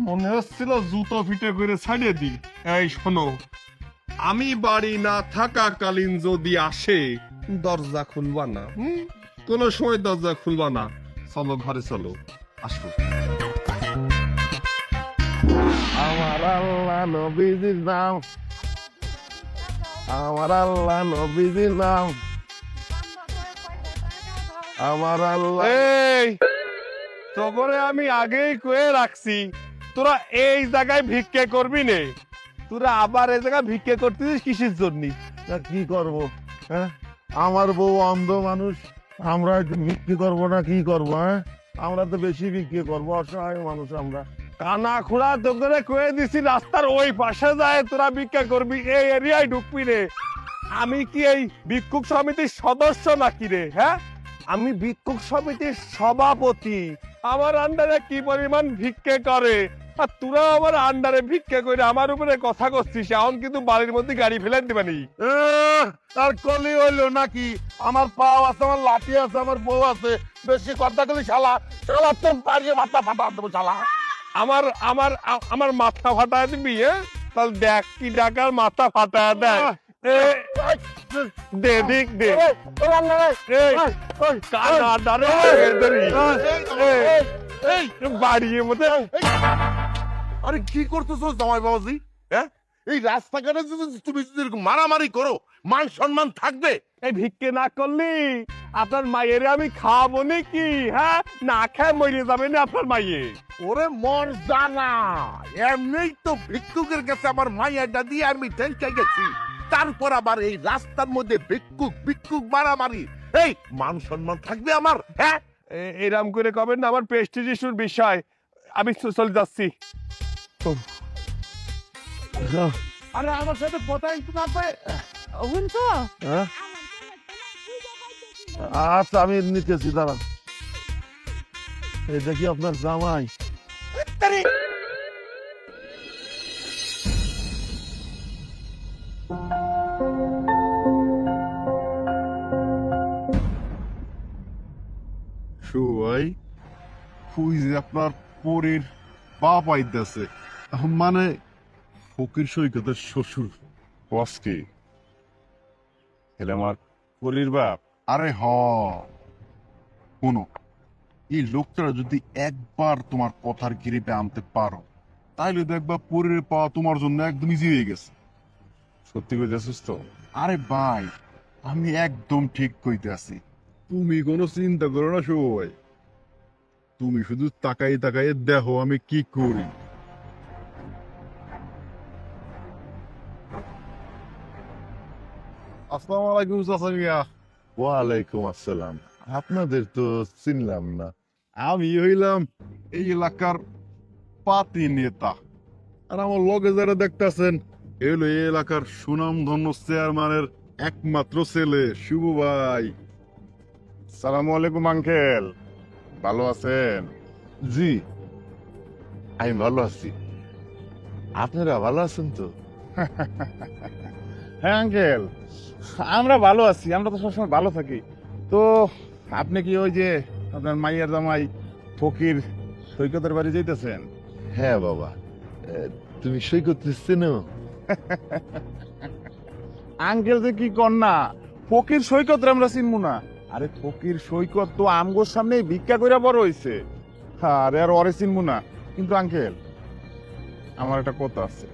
মনে হচ্ছিল জুতো ফিটে করে ছাড়িয়ে দিই। এই শোনো, আমি বাড়ি না থাকাকালীন যদি আসে, দরজা খুলবা না, কোনো সময় দরজা খুলবা না। চলো ঘরে চলো, আসো। আমার আল্লাহ নবীজির নাম, আমার আল্লাহ নবীজির নাম, আমার আল্লাহ। এই তোরে আমি আগেই কয়ে রাখছি, তোরা এই জায়গায় ভিক্ষে করবি নে। তোরা আবার এই জায়গায় ভিক্ষে করতেছিস কিসের জন্য? তা কি করব? হ্যাঁ, আমার বউ অন্ধ মানুষ, আমরা বিক্রি করবো না কি করবো? হ্যাঁ, আমরা তো বেশি বিক্রি করবো, অসহায় মানুষ আমরা। কানা খোড়া তোকে কয়ে দিছি রাস্তার ওই পাশে যায় তোরা ভিক্ষা করবি, এই এরিয়ায় ঢুকবি রে। আমি কি এই ভিক্ষুক সমিতির সদস্য নাকি রে? হ্যাঁ, আমি ভিক্ষুক সমিতির সভাপতি। আমার আন্ডারে কি পরিমাণ ভিক্ষে করে, আর তোরা আমার আন্ডারে ভিক্ষে করে আমার উপরে কথা করছিস। এখন কিন্তু বাড়ির মধ্যে গাড়ি ফেলে দিবানি। আর কলি হইলো নাকি? আমার পাও আছে, আমার লাঠি আছে, আমার বউ আছে, বেশি কথা কলি শালা, শালা তোর বাড়িয়ে মাথা ফাটা দেবো শালা। আমার আমার আমার মাথা ফাটায় দিবি? হ্যাঁ, তাহলে দেখ কি ডাকার মাথা ফাটায় দেয়। দে দিক দে, বাড়ির মধ্যে। আরে কি করতেছো জামাই বাবাজি? হ্যাঁ, এই রাস্তাঘাটে যদি তুমি যদি এরকম মারামারি করো, মান সম্মান থাকবে? এই ভিক্ষে না করলি আপনার মায়ের আমি খাওয়াবো নাকি? হ্যাঁ, না খায় মরে যাবে না আপনার মাইয়ে। ওরে মন জানা, এমনিই তো ভিক্ষুকের কাছে আমার মাইয়াটা দিয়ে আমি টেনকে গেছি, তারপর আবার এই রাস্তার মধ্যে ভিক্ষুক ভিক্ষুক মারামারি। এই মান সম্মান থাকবে আমার? হ্যাঁ, এরম করে কবেন না, আমার প্রেস্টিজ ইস্যুর বিষয়। আমি চলে যাচ্ছি। আরে আমার সাথে কথা একটু না পায়। শুনছো? আচ্ছা আমি নিতেছি, দাঁড়ান। এই দেখি আপনার জামাই। সুই ফুই যে আপনার পরীর পা পাইতেছে, মানে ফকির সৈকতের শ্বশুর বসকে এলে আমার পরীর বাপ। আরে শোনো, এই লোকটা যদি একবার তোমার কথার গিরিপে আনতে পারো, তাইলে দেখবা পরের পাওয়া তোমার জন্য একদম ইজি হয়ে গেছে। সত্যি কইতেছিস তো? আরে ভাই, আমি একদম ঠিক কইতে আছি। তুমি কোনো চিন্তা করো না শুভ ভাই, তুমি শুধু তাকাই তাকাই দেখো আমি কি করি। আসসালামু আলাইকুম চাচা মিয়া। ওয়ালাইকুম আসসালাম। আপনাদের তো চিনলাম না। আমি হইলাম এই এলাকার পাতি নেতা, আর আমার লগে যারা দেখতেছেন এলো এই এলাকার সুনামধন্য চেয়ারম্যানের একমাত্র ছেলে শুভ ভাই। সালামু আলাইকুম আঙ্কেল, ভালো আছেন? জি, আমি ভালো আছি। আপনারা ভালো আছেন তো? হ্যাঁ আঙ্কেল, আমরা ভালো আছি, আমরা তো সবসময় ভালো থাকি। তো আপনি কি ওই যে আপনার মাইয়ার জামাই ফকির সৈকতের বাড়ি যাইতেছেন? হ্যাঁ বাবা, তুমি সৈকত চেনো? আঙ্কেল যে কি কর না, ফকির সৈকত আমরা চিনবো না? আরে ফকির সৈকত তো আমগোর সামনে ভিক্ষা কইরা বড় হইছে, আরে আর ওরে চিনবো না? কিন্তু আঙ্কেল, আমার একটা কথা আছে,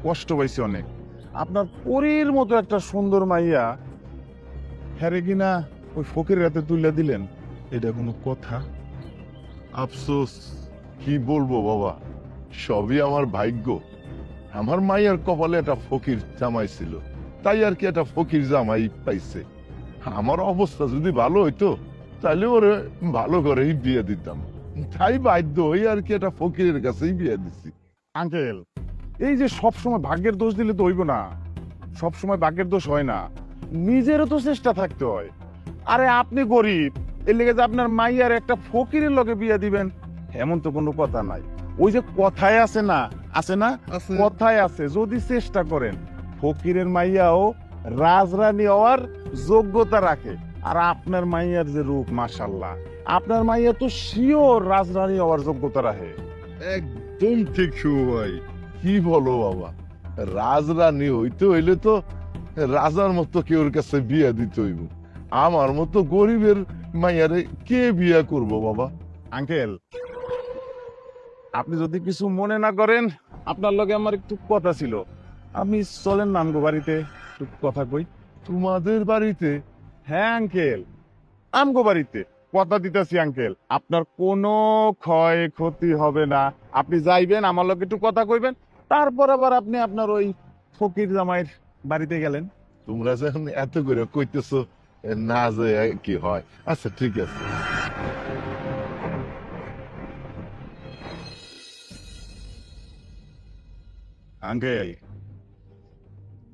কষ্ট পাইছি অনেক। আপনার পরীর মতো একটা সুন্দর মাইয়া হ্যারে কিনা ওই ফকির রাতে তুলে দিলেন, এটা কোনো কথা? আফসোস, কি বলবো বাবা, সবই আমার ভাগ্য। আমার মায়ের কপালে একটা ফকির জামাই ছিল, তাই আর কি একটা ফকির জামাই পাইছে। আমার অবস্থা যদি ভালো হইতো তাহলে ওরে ভালো করেই বিয়ে দিতাম, তাই বাধ্য হই আর কি একটা ফকিরের কাছেই বিয়ে দিছি। আঙ্কেল, এই যে সব সময় ভাগ্যের দোষ দিলে তো হইব না, সব সময় ভাগ্যের দোষ হয় না, নিজেরও তো চেষ্টা থাকতে হয়। আরে আপনি গরিব, এর লেগে যে আপনার মাইয়ার একটা ফকিরের লগে বিয়ে দিবেন এমন তো কোনো কথা নাই। ওই যে কথায় আছে না, আছে না, কথায় আছে, যদি চেষ্টা করেন ফকিরের মাইয়াও রাজরানী হওয়ার যোগ্যতা রাখে। আর আপনার মাইয়ার যে রূপ, মাশাল্লাহ, আপনার মাইয়া তো শিওর রাজরানী হওয়ার যোগ্যতা রাখে। একদম ঠিক শুভ ভাই, কি বলো বাবা, রাজরানী হইতে হইলে তো রাজার মতো কেউর কাছে বিয়ে দিতে হইব। আমার মতো গরিবের মাইয়ারে কে বিয়ে করব বাবা? আঙ্কেল, আপনি যদি কিছু মনে না করেন, আপনার লগে আমার একটু কথা ছিল, আপনি চলেন না আমগো বাড়িতে, একটু কথা কই। তোমাদের বাড়িতে? হ্যাঁ আঙ্কেল, আমগো বাড়িতে কথা দিতেছি আঙ্কেল, আপনার কোনো ক্ষয় ক্ষতি হবে না। আপনি যাইবেন, আমার লগে একটু কথা কইবেন, তারপর আবার আপনি আপনার ওই ফকির জামাইয়ের বাড়িতে গেলেন। তোমরা যখন এত করে কইতেছো, না যে কি হয়, আচ্ছা ঠিক আছে। আঙ্কেল,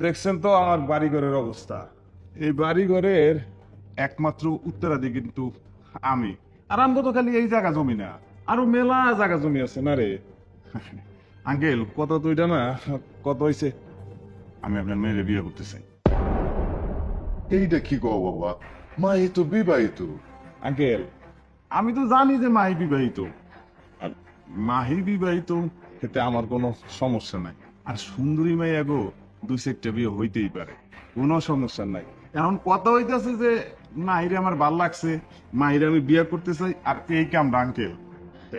দেখছেন তো আমার বাড়িঘরের অবস্থা। এই বাড়িঘরের একমাত্র উত্তরাধিকারী কিন্তু আমি, আর আমগো তো খালি এই জায়গা জমি না, আরো মেলা জায়গা জমি আছে না রে। আঙ্কেল, কত তো এটা না, কত হইছে, আমি আপনার মেয়েরে বিয়ে করতে চাই। এইটা কি কও বাবা, মা এ তো বিবাহিত। আঙ্কেল, আমি তো জানি যে মাহি বিবাহিত, আর মাহি বিবাহিত এতে আমার কোনো সমস্যা নাই। আর সুন্দরী মাইয়া গো, দুই চারটা বিয়ে হইতেই পারে, কোনো সমস্যা নাই। এখন কথা হইতেছে যে মাহিরে আমার ভাল লাগছে, মাহিরে আমি বিয়ে করতে চাই, আর এই কামটা আঙ্কেল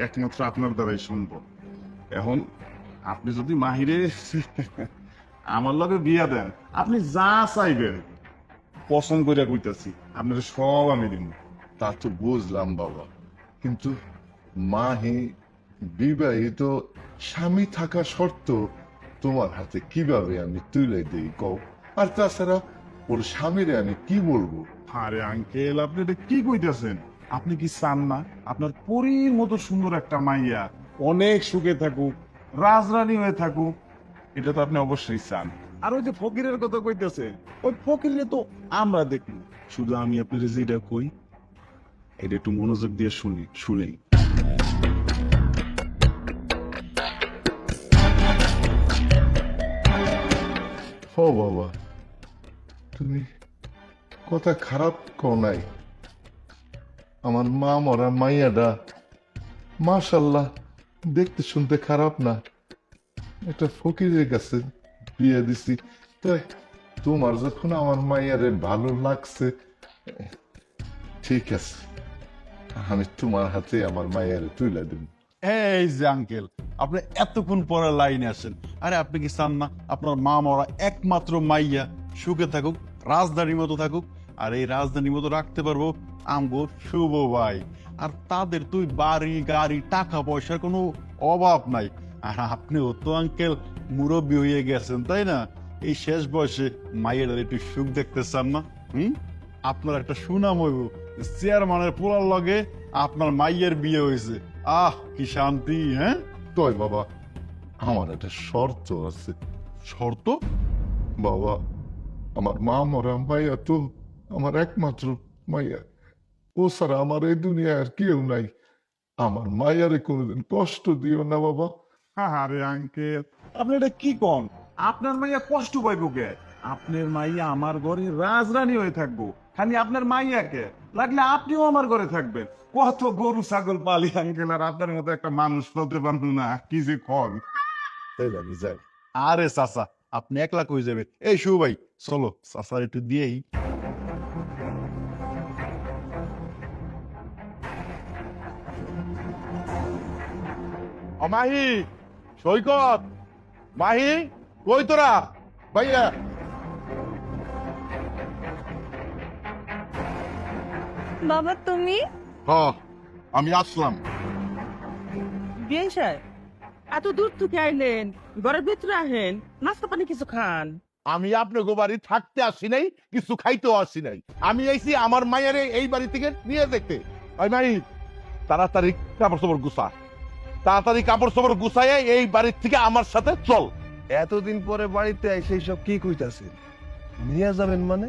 একমাত্র আপনার দ্বারাই সম্ভব। এখন আপনি যদি মাহিরে আমার লগে বিয়া দেন, আপনি যা চাইবেন পছন্দ করে কইতাছি, আপনার সব আমি দিব। তা তো বুঝলাম বাবা, কিন্তু মাহি বিবাহিত, স্বামী থাকা শর্ত তোমার হাতে কিভাবে আমি তুলে দিই কও? আর তাছাড়া ওর স্বামীরে আমি কি বলবো? আরে আঙ্কেল, আপনি এটা কি কইতেছেন? আপনি কি চান না আপনার পরীর মতো সুন্দর একটা মাইয়া অনেক সুখে থাকুক, রাজরানী হয়ে থাকুক? এটা তো আপনি অবশ্যই চান। আর ওই যে ফকিরের কথা কইতেছে, ওই ফকিরে তো আমরা দেখি, শুধু আমি আপনার যেটা কই এটা একটু মনোযোগ দিয়ে শুনেই। ও বাবা, তুমি কথা খারাপ কও নাই। আমার মা মরা মাইয়াটা মাশাল্লাহ দেখতে শুনতে খারাপ না, একটা ফকিরের কাছে বিয়ে দিছি, তাই তোমার যখন আমার মাইয়ারে ভালো লাগছে, ঠিক আছে, আমি তোমার হাতে আমার মাইয়ারে তুলে দেব। এই যে আঙ্কেল, আপনি এতক্ষণ পরে লাইনে আসেন, আরে আপনি কি চান না আপনার মা মরা একমাত্র মাইয়া সুখে থাকুক, রাজধানীর মতো থাকুক? আর এই রাজধানীর মতো রাখতে পারবো আমগো শুভ ভাই। আর তাদের তুই বাড়ি গাড়ি টাকা পয়সার কোনো অভাব নাই। আর আপনিও তো আঙ্কেল মুরব্বী হয়ে গেছেন, তাই না? এই শেষ বয়সে মায়ের একটু সুখ দেখতে চান না? আপনার একটা সুনাম হইব, চেয়ারম্যানের পোলার লগে আপনার মাইয়ের বিয়ে হয়েছে। আহ কি শান্তি! হ্যাঁ, তয় বাবা, আমার একটা শর্ত আছে। শর্ত? বাবা, আমার মা মরা মাইয়া তো আমার একমাত্র মাইয়া। ও ছাড়া আমার এই দুনিয়ায় আর কেউ নাই। আমার মাইয়ারে কোনোদিন কষ্ট দিও না বাবা। আরে আঙ্কেল, আপনি এটা কি কন? আপনার মাইয়া কষ্ট পাইব কে? আপনার মাইয়া আমার ঘরে রাজরানী হয়ে থাকবো। খালি আপনার মাইয়াকে লাগলে আপনিও আমার ঘরে থাকবেন। কত গরু ছাগল পালি আঙ্কেল, আর আপনার মতো একটা মানুষ বলতে পারবো না। কি যে কন! তাই আমি যাই। আরে চাচা, আপনি একলা কই যাবেন? এই শু ভাই, চলো চাচার একটু দিয়েই। ও মাহি, সৈকত, মাহি, কই তোরা? ভাইয়া, বাবা তুমি? আমি আসলাম। বিয়ে সাহেব, এত দূর থেকে আইলেন, ঘরের ভিতরে আহেন, নাস্তা পানি কিছু খান। আমি আপনার বাড়ি থাকতে আসি নাই, কিছু খাইতেও আসি নাই। আমি আইছি আমার মায়েরে এই বাড়ি থেকে নিয়ে দেখতে। ওই মাই, তাড়াতাড়ি কাপড় চোপড় গুছা, তাড়াতাড়ি কাপড় চোপড় গুছাইয়া এই বাড়ির থেকে আমার সাথে চল। এতদিন পরে বাড়িতে এসে সব কি কইতাছেন? নিয়ে যাবেন মানে?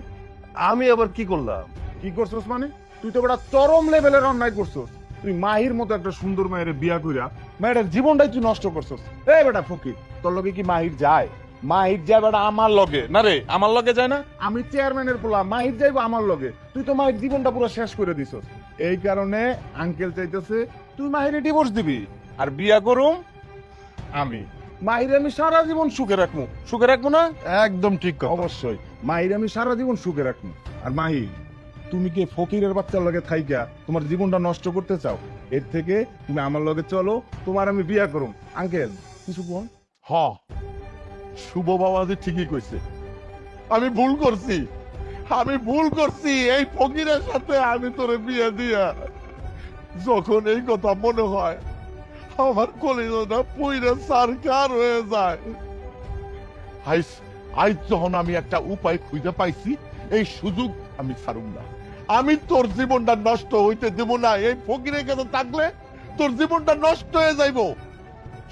আমি আবার কি করলাম? কি করছস মানে? তুই তো বেটা চরম লেভেলের অন্যায় করছস। তুই মাহির মতো একটা সুন্দর মায়ের বিয়া কইরা মায়ের জীবনটাই তুই নষ্ট করছস। এই বেটা ফকির, তোর লগে কি মাহির যায়? মাহির যায় বেটা আমার লগে না রে, আমার লগে যায় না। আমি চেয়ারম্যানের পোলা, মাহির যাইবো আমার লগে। তুই তো মাহির জীবনটা পুরো শেষ করে দিছস। এই কারণে আঙ্কেল চাইতেছে তুই মাহিরে ডিভোর্স দিবি আর বিয়া করুম আমি। মাহিরে আমি সারা জীবন সুখে রাখবো। সুখে রাখবো না? একদম ঠিক কথা। অবশ্যই মাহিরে আমি সারা জীবন সুখে রাখবো। আর মাহি, তুমি কি ফকিরের বাচ্চার লগে থাইকা তোমার জীবনটা নষ্ট করতে চাও? এর থেকে তুমি আমার লগে চলো, তোমার আমি বিয়া করুম। আঙ্কেল কিছু বল। হ, শুভ বাবাজি ঠিকই কইছে। আমি ভুল করছি, আমি ভুল করছি। এই ফকিরের সাথে আমি তোরে বিয়ে দিয়া, যখন এই কথা মনে হয় আমার কলিজাটা পুইরা সারকার হয়ে যায়। আইস আইস যখন আমি একটা উপায় খুঁজে পাইছি, এই সুযোগ আমি ছাড়ুম না। আমি তোর জীবনটা নষ্ট হইতে দেব না। এই ফকিরের কাছে থাকলে তোর জীবনটা নষ্ট হয়ে যাইব।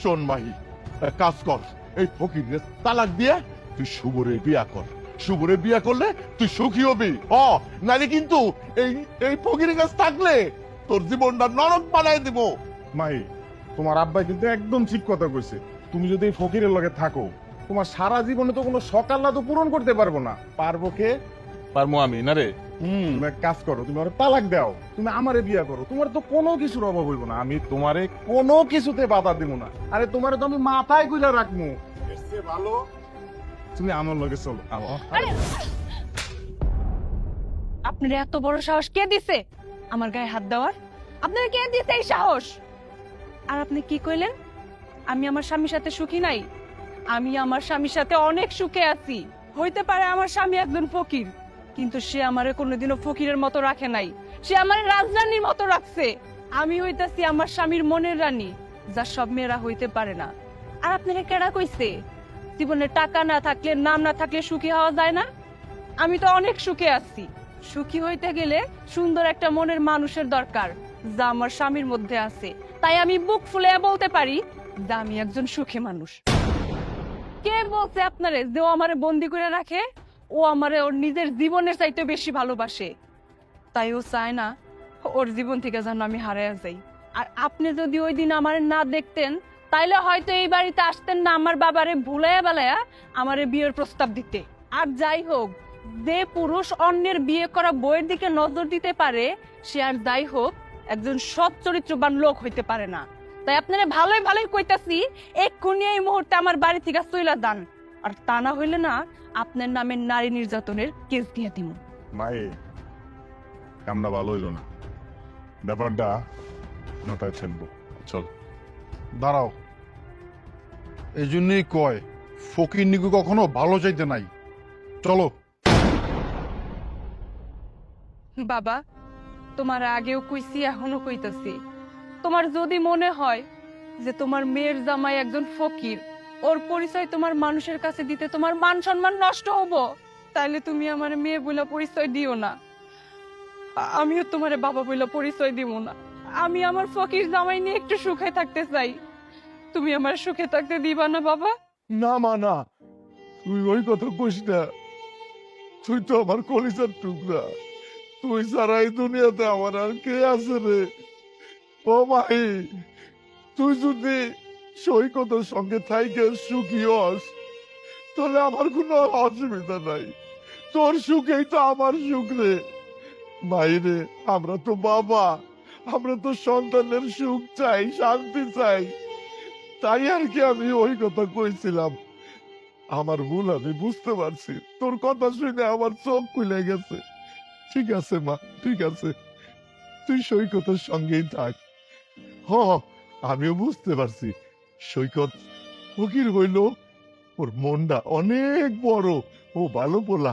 শোন মাহি, এক কাজ কর, এই ফকিরের তালাক দিয়ে তুই শুভরে বিয়া কর। শুভরে বিয়া করলে তুই সুখী হবি। নালে কিন্তু এই এই ফকিরের কাছে থাকলে তোর জীবনটা নরক বানাই দিব। মাই, তোমার আব্বা কিন্তু একদম ঠিক কথা কইছে। তুমি যদি এই ফকিরের লগে থাকো, তোমার সারা জীবনে তো কোনো সকাল তো পূরণ করতে পারবো না। পারবো কে? পারবো আমি না রে। তুমি এক কাজ করো, তুমি ওরা তালাক দাও, তুমি আমারে বিয়া করো। তোমার তো কোনো কিছুর অভাব হইব না। আমি তোমারে কোনো কিছুতে বাধা দিব না। আরে তোমারে তো আমি মাথায় গুলা রাখবো। এর চেয়ে ভালো তুমি আমার লগে চলো। আপনার এত বড় সাহস কে দিছে আমার গায়ে হাত দেওয়ার? আপনার কে দিছে এই সাহস? আর আপনি কি কইলেন আমি আমার স্বামীর সাথে সুখী নাই? আমি আমার স্বামীর সাথে অনেক সুখে আছি। হইতে পারে আমার স্বামী একজন ফকির, কিন্তু সে আমারে কোনোদিনও ফকিরের মতো রাখে নাই। সে আমার রাজরানীর মতো রাখছে। আমি হইতাছি আমার স্বামীর মনের রানী, যা সব মেয়েরা হইতে পারে না। আর আপনারা কেডা কইছে জীবনে টাকা না থাকলে, নাম না থাকলে সুখী হওয়া যায় না? আমি তো অনেক সুখে আছি। সুখী হইতে গেলে সুন্দর একটা মনের মানুষের দরকার, যা আমার স্বামীর মধ্যে আছে। তাই আমি বুক ফুলে বলতে পারি যে আমি একজন সুখী মানুষ। কে বলছে আপনারে যে ও আমারে বন্দি করে রাখে? ও আমারে ওর নিজের জীবনের চাইতে বেশি ভালোবাসে। তাই ও চায় না ওর জীবন থেকে যেন আমি হারাইয়া যাই। আর আপনি যদি ওই দিন আমার না দেখতেন, তাইলে হয়তো এই বাড়িতে আসতেন না আমার বাবারে ভুলাইয়া বেলায়া আমারে বিয়ের প্রস্তাব দিতে। আর যাই হোক, যে পুরুষ অন্যের বিয়ে করা বউয়ের দিকে নজর দিতে পারে, সে আর যাই হোক একজন সৎ চরিত্রবান লোক হইতে পারে না। তাই আপনারা ভালোই ভালোই কইতাছি, এক্ষুনি এই মুহূর্তে আমার বাড়ি থেকে চইলা যান। আর তা না হইলে না আপনার নামে নারী নির্যাতনের কেস দিয়ে দিব। মাই, কামনা ভালো হইল না। ব্যাপারটা মাথায় ছেড়বো। চল। দাঁড়াও, এই জন্যই কয় ফকির নিকু কখনো ভালো চাইতে নাই। চলো। বাবা, তোমার আগেও কইছি, এখনো কইতাছি, তোমার যদি মনে হয় যে তোমার মেয়ের জামাই একজন ফকির, ওর পরিচয় তোমার মানুষের কাছে দিতে তোমার মান সম্মান নষ্ট হবো, তাইলে তুমি আমার মেয়ে বলে পরিচয় দিও না। আমিও তোমার বাবা বলে পরিচয় দিব না। আমি আমার ফকির জামাই নিয়ে একটু সুখে থাকতে চাই, তুমি আমার সুখে থাকতে দিবা না বাবা? না মা না, তুই ওই কথা কইস না। তুই তো আমার কলিজার টুকরা, তুই ছাড়া এই দুনিয়াতে আমার আর কে আছে রে? ও মাই, তুই যদি সৈকতের সঙ্গে থাইকে সুখী হস, তাহলে আমার কোনো অসুবিধা নাই। তোর সুখেই তো আমার সুখ রে। মাইরে, আমরা তো বাবা, আমরা তো সন্তানের সুখ চাই, শান্তি চাই। তাই আর কি আমি ওই কথা কইছিলাম। আমার ভুল, আমি বুঝতে পারছি। তোর কথা শুনে আমার চোখ খুলে গেছে। ঠিক আছে মা, ঠিক আছে, তুই সৈকতের সঙ্গেই থাক। হ, আমিও বুঝতে পারছি সৈকত ফকির হইল, ওর মনটা অনেক বড়, ও ভালো পোলা।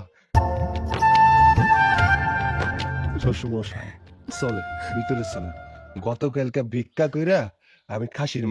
শ্বশুরমশাই চলে ভিতরে চলে, গতকালকে ভিক্ষা কইরা আমি খাসির